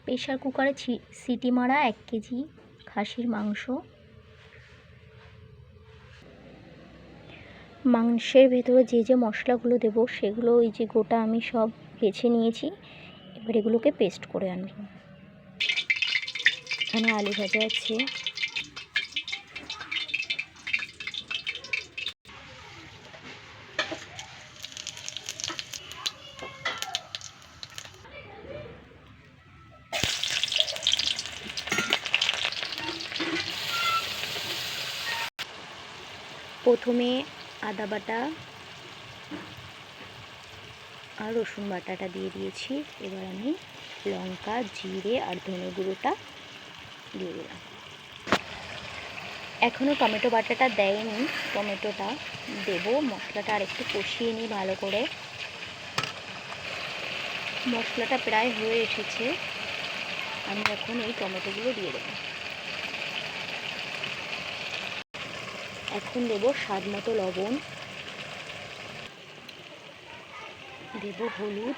Pressure কুকারে city মারা 1 KG খাসির মাংস। মাংসের ভেতরে যে যে মশলাগুলো দেবো সেগুলো ওই যে গোটা আমি সব বেছে নিয়েছি। এবার এগুলোকে পেস্ট করে আনব। এখানে আলু ভাজা আছে, প্রথমে আদা বাটা আর রসুন বাটাটা দিয়ে দিয়েছি। এবার আমি লঙ্কা, জিরে আর ধনে গুঁড়োটা দিয়ে দিলাম। এখনও টমেটো বাটাটা দেয়নি, টমেটোটা দেবো। মশলাটা আর একটু কষিয়ে নিই ভালো করে। মশলাটা প্রায় হয়ে এসেছে, আমি এখন এই টমেটোগুলো দিয়ে দেবো। এখন দেবো স্বাদ মতো লবণ, দেব হলুদ,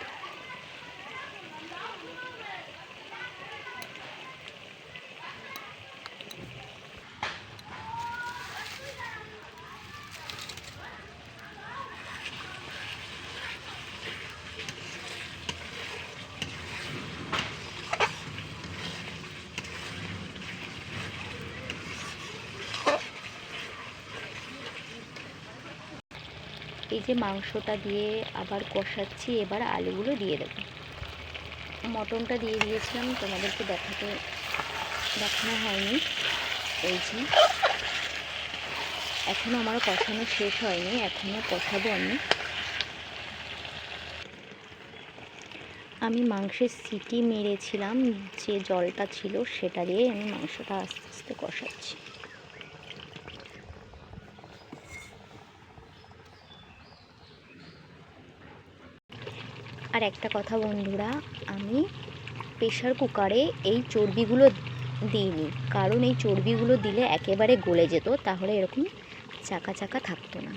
এই যে মাংসটা দিয়ে আবার কষাচ্ছি। এবার আলুগুলো দিয়ে দেবো। মটনটা দিয়ে দিয়েছিলাম, তোমাদেরকে দেখানো হয়নি। এই যে এখনও আমার কষানো শেষ হয়নি, এখনও কষাবো আমি মাংসের সিটি মেরেছিলাম, যে জলটা ছিল সেটা দিয়ে আমি মাংসটা আস্তে আস্তে কষাচ্ছি। আর একটা কথা বন্ধুরা, আমি প্রেশার কুকারে এই চর্বিগুলো দিইনি, কারণ এই চর্বিগুলো দিলে একেবারে গলে যেত, তাহলে এরকম চাকা চাকা থাকতো না।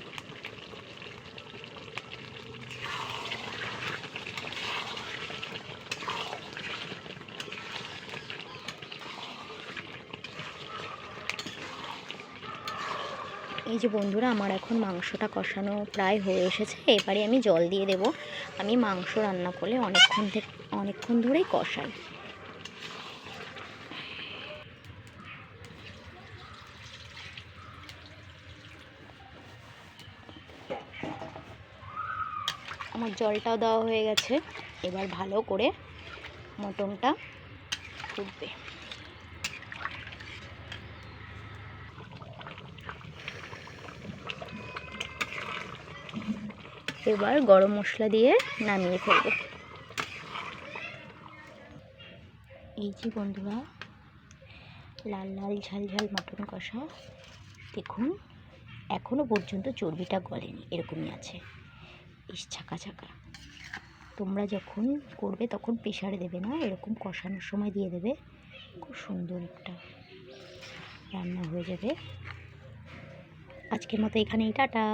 এই যে বন্ধুরা, আমার এখন মাংসটা কষানো প্রায় হয়ে এসেছে। এবারে আমি জল দিয়ে দেব। আমি মাংস রান্না করলে অনেকক্ষণ ধরেই কষাই। আমার জলটাও দেওয়া হয়ে গেছে। এবার ভালো করে মটনটা ফুটবে। এবার গরম মশলা দিয়ে নামিয়ে ফেলব। এই যে বন্ধুরা, লাল লাল ঝাল ঝাল মটন কষা। দেখুন, এখনও পর্যন্ত চর্বিটা গলেনি, এরকমই আছে, বেশ ছাকা ছাকা। তোমরা যখন করবে তখন প্রেশারে দেবে না, এরকম কষানোর সময় দিয়ে দেবে। খুব সুন্দর একটা রান্না হয়ে যাবে। আজকের মতো এখানেই, টাটা।